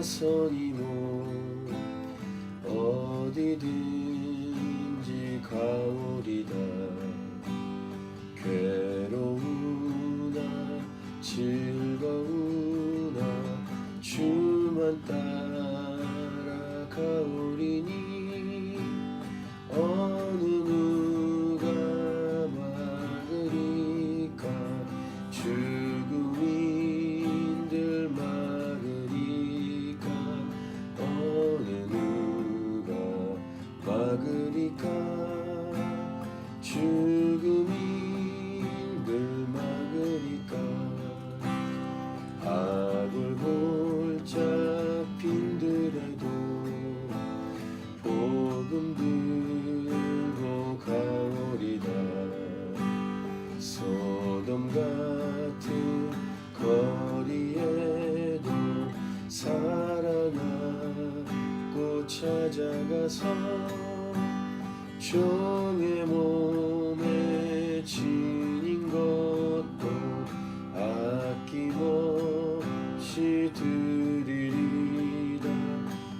자손이모 어디든지 가오리다. 괴로우나 즐거우나 주만 따라가오리니 어느 누가 막으리까. 죽음인들 막으리까. 어느 누가 막으리까. 죽음인들 막으리까. 악을 골짜 빈들에도 복음 들고 가오리다. 소돔 같은 거리에도 살아나고 찾아가서 종의 몸에 지닌 것도 아낌없이 드리리다.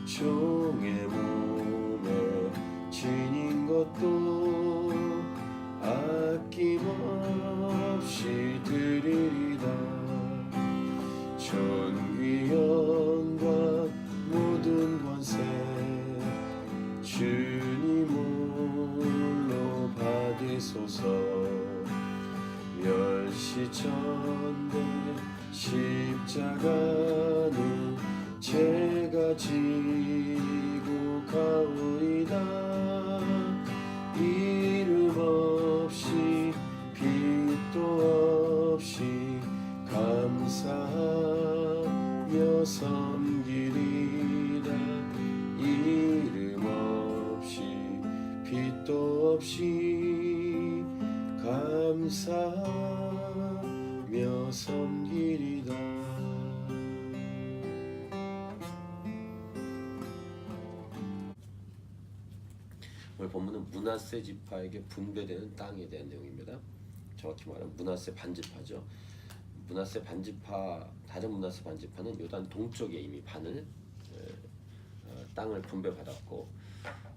종의 몸에 지닌 것도 아낌없이 드리리다. 전기 영광 모든 권세 주님 홀로 받으소서. 멸시천대 십자가는 제가 지고 가오리다. 이름 없이 빛도 없이 감사하며 섬기리다. 이름 없이 빛도 없이 감사하며 섬기리다. 오늘 본문은 므낫세 지파에게 분배되는 땅에 대한 내용입니다. 정확히 말하면 므낫세 반지파죠. 므낫세 반지파, 다른 므낫세 반지파는 요단 동쪽에 이미 반을 땅을 분배받았고,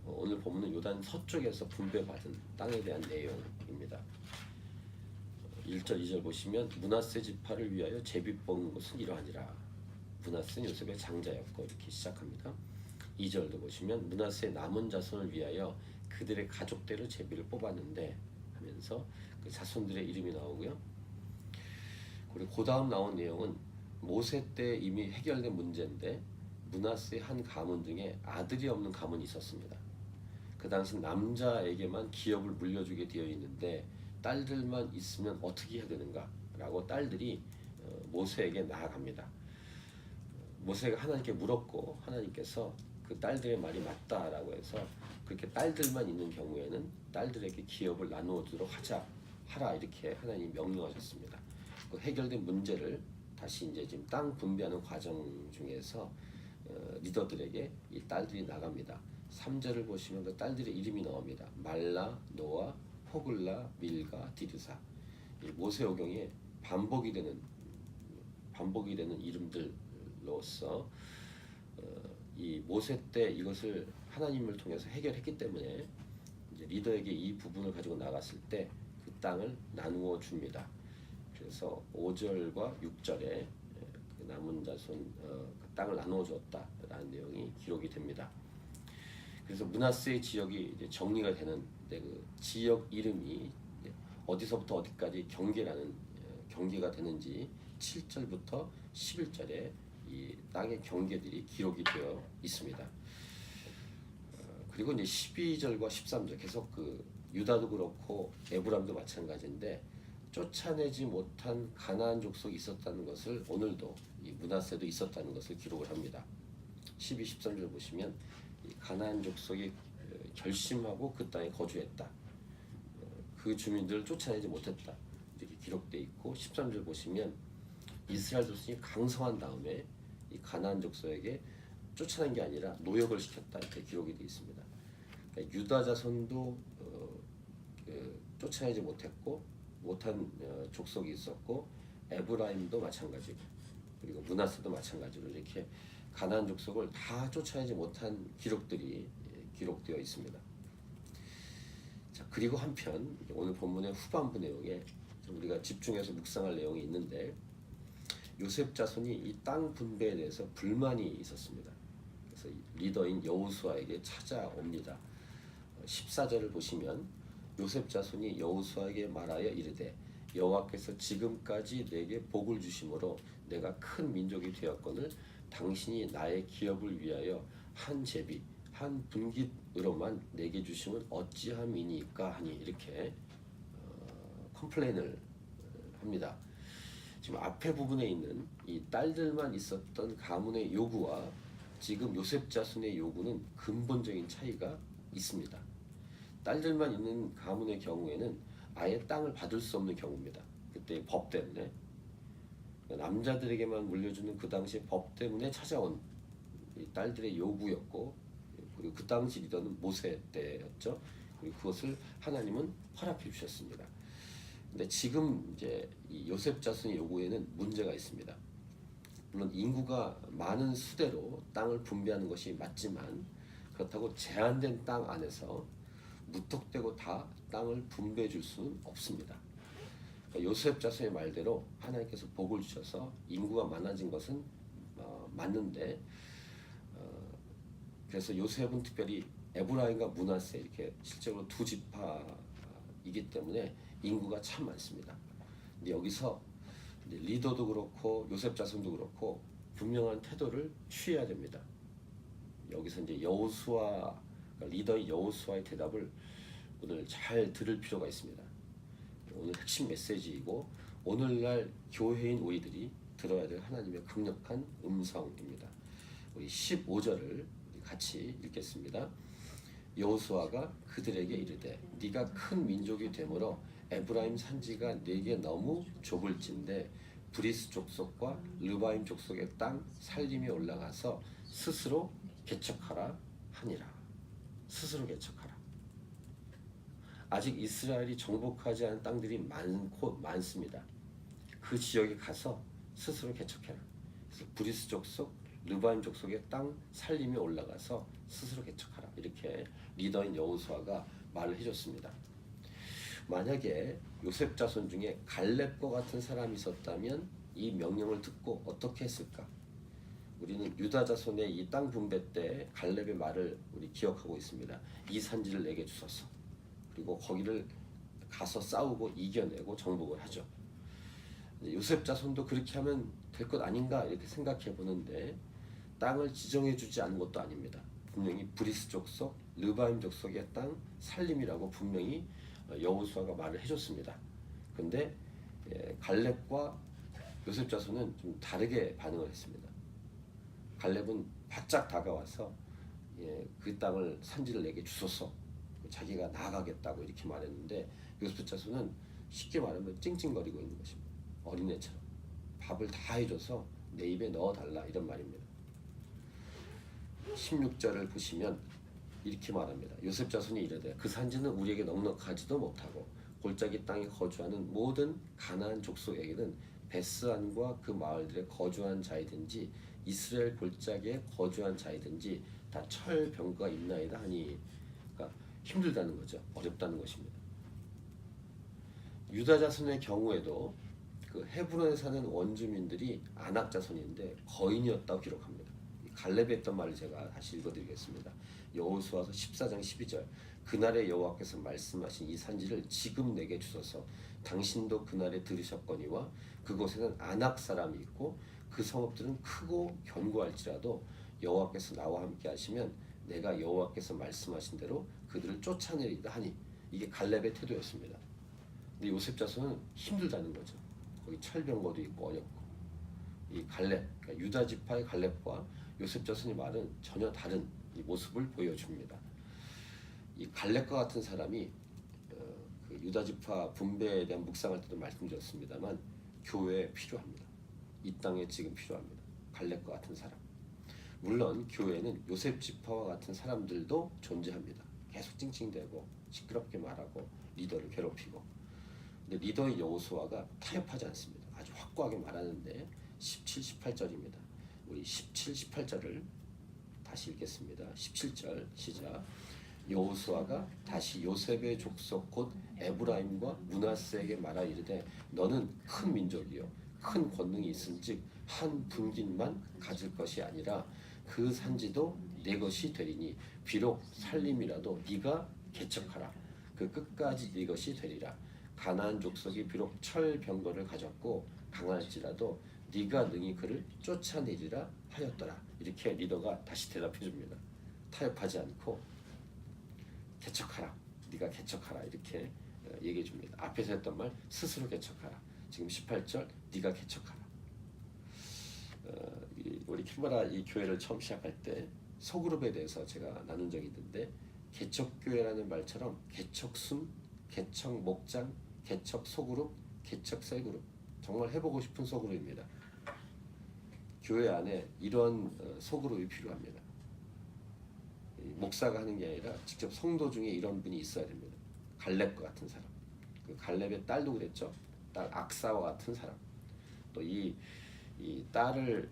오늘 본문은 요단 서쪽에서 분배받은 땅에 대한 내용입니다. 1절 2절 보시면 므낫세 지파를 위하여 제비 뽑는 것은 이러하니라. 므낫세는 요셉의 장자였고 이렇게 시작합니다. 2절도 보시면 므낫세의 남은 자손을 위하여 그들의 가족대로 제비를 뽑았는데 하면서 그 자손들의 이름이 나오고요. 그리고 그 다음 나온 내용은 모세 때 이미 해결된 문제인데 므낫세의 한 가문 중에 아들이 없는 가문이 있었습니다. 그 당시 남자에게만 기업을 물려주게 되어 있는데 딸들만 있으면 어떻게 해야 되는가 라고 딸들이 모세에게 나아갑니다. 모세가 하나님께 물었고 하나님께서 그 딸들의 말이 맞다라고 해서 그렇게 딸들만 있는 경우에는 딸들에게 기업을 나누어주도록 하라 이렇게 하나님이 명령하셨습니다. 그 해결된 문제를 다시 이제 지금 땅 분배하는 과정 중에서 리더들에게 이 딸들이 나갑니다. 3절을 보시면 그 딸들의 이름이 나옵니다. 말라, 노아, 호글라, 밀가, 디르사. 이 모세오경에 반복이 되는 이름들로서 이 모세 때 이것을 하나님을 통해서 해결했기 때문에 이제 리더에게 이 부분을 가지고 나갔을 때 그 땅을 나누어 줍니다. 그래서 5절과 6절에 그 남은 자손 그 땅을 나누어 줬다라는 내용이 기록이 됩니다. 그래서 므낫세의 지역이 이제 정리가 되는 그 지역 이름이 어디서부터 어디까지 경계가 되는지 7절부터 11절에 이 땅의 경계들이 기록이 되어 있습니다. 그리고 이제 12절과 13절 계속 그 유다도 그렇고 에브람도 마찬가지인데 쫓아내지 못한 가나안 족속이 있었다는 것을 오늘도 이 므낫세도 있었다는 것을 기록을 합니다. 12, 13절 보시면 이 가나안 족속이 결심하고 그 땅에 거주했다. 그 주민들을 쫓아내지 못했다. 이렇게 기록되어 있고 13절 보시면 이스라엘 족속이 강성한 다음에 이 가나안 족속에게 쫓아낸 게 아니라 노역을 시켰다 이렇게 기록이 되어 있습니다. 그러니까 유다 자손도 쫓아내지 못한 족속이 있었고 에브라임도 마찬가지고 그리고 므낫세도 마찬가지로 이렇게 가나안 족속을 다 쫓아내지 못한 기록들이 기록되어 있습니다. 자, 그리고 한편 오늘 본문의 후반부 내용에 우리가 집중해서 묵상할 내용이 있는데, 요셉 자손이 이 땅 분배에 대해서 불만이 있었습니다. 그래서 리더인 여호수아에게 찾아옵니다. 14절을 보시면 요셉 자손이 여호수아에게 말하여 이르되 여호와께서 지금까지 내게 복을 주심으로 내가 큰 민족이 되었거늘 당신이 나의 기업을 위하여 한 제비 한 분깃으로만 내게 주심은 어찌함이니까 하니, 이렇게 컴플레인을 합니다. 지금 앞에 부분에 있는 이 딸들만 있었던 가문의 요구와 지금 요셉 자손의 요구는 근본적인 차이가 있습니다. 딸들만 있는 가문의 경우에는 아예 땅을 받을 수 없는 경우입니다. 그때 법 때문에 남자들에게만 물려주는 그 당시의 법 때문에 찾아온 이 딸들의 요구였고, 그리고 그 당시 리더는 모세 때였죠. 그리고 그것을 하나님은 허락해 주셨습니다. 근데 지금 이제 이 요셉 자손의 요구에는 문제가 있습니다. 물론 인구가 많은 수대로 땅을 분배하는 것이 맞지만, 그렇다고 제한된 땅 안에서 무턱대고 다 땅을 분배해 줄 수는 없습니다. 그러니까 요셉 자손의 말대로 하나님께서 복을 주셔서 인구가 많아진 것은 맞는데, 그래서 요셉은 특별히 에브라임과 므낫세 이렇게 실제로 두 지파이기 때문에 인구가 참 많습니다. 근데 여기서 리더도 그렇고 요셉 자손도 그렇고 분명한 태도를 취해야 됩니다. 여기서 이제 여호수아, 리더의 여호수아의 대답을 오늘 잘 들을 필요가 있습니다. 오늘 핵심 메시지이고 오늘날 교회인 우리들이 들어야 될 하나님의 강력한 음성입니다. 우리 15절을 같이 읽겠습니다. 여호수아가 그들에게 이르되 네가 큰 민족이 되므로 에브라임 산지가 네게 너무 좁을진데 브리스 족속과 르바임 족속의 땅 살림에 올라가서 스스로 개척하라 하니라. 스스로 개척하라. 아직 이스라엘이 정복하지 않은 땅들이 많습니다. 그 지역에 가서 스스로 개척해라. 그래서 브리스 족속, 르바임 족속의 땅 살림에 올라가서 스스로 개척하라. 이렇게 리더인 여호수아가 말을 해줬습니다. 만약에 요셉 자손 중에 갈렙과 같은 사람이 있었다면 이 명령을 듣고 어떻게 했을까? 우리는 유다 자손의 이 땅 분배 때 갈렙의 말을 우리 기억하고 있습니다. 이 산지를 내게 주소서. 그리고 거기를 가서 싸우고 이겨내고 정복을 하죠. 요셉 자손도 그렇게 하면 될 것 아닌가 이렇게 생각해 보는데, 땅을 지정해 주지 않은 것도 아닙니다. 분명히 브리스 족속, 르바임 족속의 땅 살림이라고 분명히 여호수아가 말을 해줬습니다. 근데 갈렙과 요셉 자손은 좀 다르게 반응을 했습니다. 갈렙은 바짝 다가와서 그 땅을 산지를 내게 주소서, 자기가 나아가겠다고 이렇게 말했는데, 요셉 자손은 쉽게 말하면 찡찡거리고 있는 것입니다. 어린애처럼 밥을 다 해줘서 내 입에 넣어달라 이런 말입니다. 16절을 보시면 이렇게 말합니다. 요셉 자손이 이르되 그 산지는 우리에게 넉넉하지도 못하고 골짜기 땅에 거주하는 모든 가나안 족속에게는 베스안과 그 마을들에 거주한 자이든지 이스라엘 골짜기에 거주한 자이든지 다 철병거가 있나이다 하니, 그러니까 힘들다는 거죠. 어렵다는 것입니다. 유다 자손의 경우에도 그 헤브론에 사는 원주민들이 아낙 자손인데 거인이었다고 기록합니다. 갈렙이 했던 말을 제가 다시 읽어드리겠습니다. 여호수아서 14장 12절 그날에 여호와께서 말씀하신 이 산지를 지금 내게 주소서. 당신도 그날에 들으셨거니와 그곳에는 아낙 사람이 있고 그 성읍들은 크고 견고할지라도 여호와께서 나와 함께 하시면 내가 여호와께서 말씀하신 대로 그들을 쫓아내리다 하니, 이게 갈렙의 태도였습니다. 근데 요셉 자손은 힘들다는 거죠. 거기 철병거도 있고 어렵고. 이 갈렙, 그러니까 유다 지파의 갈렙과 요셉 자손의 말은 전혀 다른 이 모습을 보여줍니다. 이 갈렙과 같은 사람이 그 유다 지파 분배에 대한 묵상할 때도 말씀드렸습니다만 교회에 필요합니다. 이 땅에 지금 필요합니다. 갈렙과 같은 사람. 물론 교회에는 요셉 지파와 같은 사람들도 존재합니다. 계속 찡찡대고 시끄럽게 말하고 리더를 괴롭히고. 근데 리더의 여호수아가 타협하지 않습니다. 아주 확고하게 말하는데 17, 18절입니다. 우리 17, 18절을 다시 읽겠습니다. 17절 시작. 여호수아가 다시 요셉의 족속 곧 에브라임과 므낫세에게 말하 이르되 너는 큰 민족이요 큰 권능이 있은즉 한 분깃만 가질 것이 아니라 그 산지도 내 것이 되리니 비록 살림이라도 네가 개척하라. 그 끝까지 네 것이 되리라. 가나안 족속이 비록 철병거를 가졌고 강할지라도 네가 능히 그를 쫓아내리라 하였더라. 이렇게 리더가 다시 대답해 줍니다. 타협하지 않고 개척하라. 네가 개척하라. 이렇게 얘기해 줍니다. 앞에서 했던 말 스스로 개척하라. 지금 18절 네가 개척하라. 우리 캔버라 이 교회를 처음 시작할 때 소그룹에 대해서 제가 나눈 적이 있는데 개척교회라는 말처럼 개척순, 개척 목장, 개척 소그룹, 개척 셀그룹 정말 해보고 싶은 소그룹입니다. 교회 안에 이런 소그룹이 필요합니다. 목사가 하는 게 아니라 직접 성도 중에 이런 분이 있어야 됩니다. 갈렙과 같은 사람. 그 갈렙의 딸도 그랬죠. 딸 악사와 같은 사람. 또 이 땅을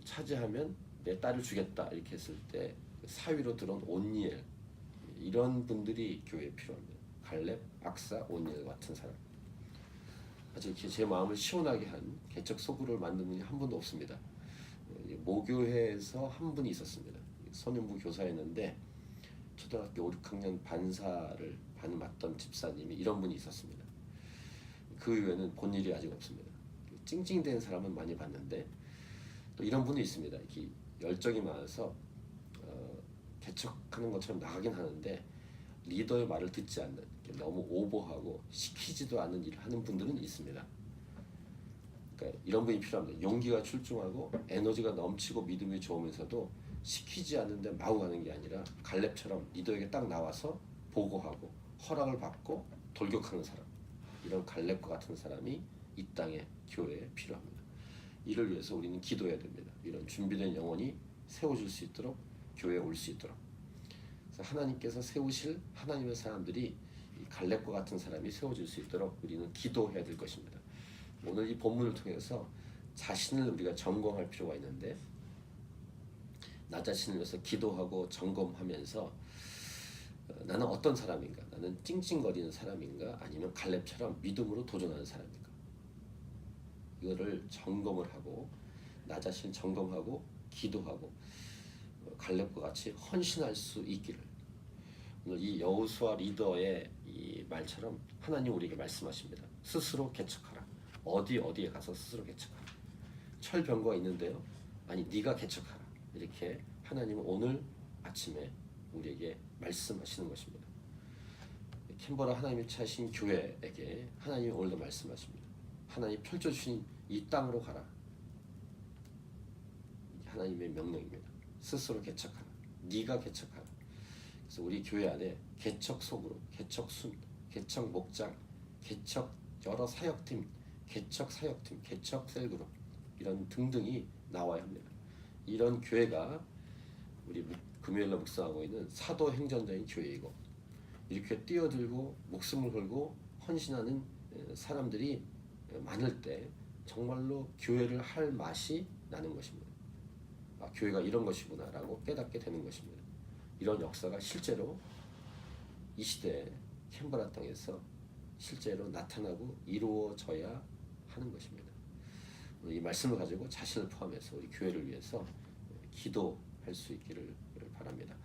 차지하면 내 딸을 주겠다 이렇게 했을 때 사위로 들어온 온니엘 이런 분들이 교회에 필요합니다. 갈렙, 악사, 온니엘 같은 사람. 아주 이렇게 제 마음을 시원하게 한 개척 소그룹을 만든 분이 한 분도 없습니다. 모교회에서 한 분이 있었습니다. 소년부 교사였는데 초등학교 5, 6학년 반사를 맡던 집사님이 이런 분이 있었습니다. 그 이후에는 본 일이 아직 없습니다. 찡찡대는 사람은 많이 봤는데 또 이런 분이 있습니다. 이렇게 열정이 많아서 개척하는 것처럼 나가긴 하는데 리더의 말을 듣지 않는 너무 오버하고 시키지도 않는 일을 하는 분들은 있습니다. 그러니까 이런 분이 필요합니다. 용기가 출중하고 에너지가 넘치고 믿음이 좋으면서도 시키지 않는데 마구 가는 게 아니라 갈렙처럼 리더에게 딱 나와서 보고하고 허락을 받고 돌격하는 사람. 이런 갈렙과 같은 사람이 이 땅에 교회에 필요합니다. 이를 위해서 우리는 기도해야 됩니다. 이런 준비된 영혼이 세워질 수 있도록 교회에 올 수 있도록. 그래서 하나님께서 세우실 하나님의 사람들이 이 갈렙과 같은 사람이 세워질 수 있도록 우리는 기도해야 될 것입니다. 오늘 이 본문을 통해서 자신을 우리가 점검할 필요가 있는데 나 자신을 위해서 기도하고 점검하면서 나는 어떤 사람인가? 나는 찡찡거리는 사람인가? 아니면 갈렙처럼 믿음으로 도전하는 사람인가? 이거를 점검을 하고 나 자신 점검하고 기도하고 갈렙과 같이 헌신할 수 있기를. 오늘 이 여호수아 리더의 이 말처럼 하나님 우리에게 말씀하십니다. 스스로 개척하라. 어디에 가서 스스로 개척하라. 철병거가 있는데요. 아니 네가 개척하라. 이렇게 하나님은 오늘 아침에 우리에게 말씀하시는 것입니다. 캔버라 하나님이 차신 교회에게 하나님이 오늘도 말씀하십니다. 하나님 펼쳐주신 이 땅으로 가라. 하나님의 명령입니다. 스스로 개척하라. 네가 개척하라. 그래서 우리 교회 안에 개척 소그룹, 개척 순, 개척 목장, 개척 여러 사역팀, 개척 사역팀, 개척 셀그룹 이런 등등이 나와야 합니다. 이런 교회가 우리 금요일날 묵상하고 있는 사도행전자인 교회이고 이렇게 뛰어들고 목숨을 걸고 헌신하는 사람들이 많을 때 정말로 교회를 할 맛이 나는 것입니다. 아, 교회가 이런 것이구나 라고 깨닫게 되는 것입니다. 이런 역사가 실제로 이 시대에 캔버라 땅에서 실제로 나타나고 이루어져야 하는 것입니다. 이 말씀을 가지고 자신을 포함해서 우리 교회를 위해서 기도할 수 있기를 바랍니다.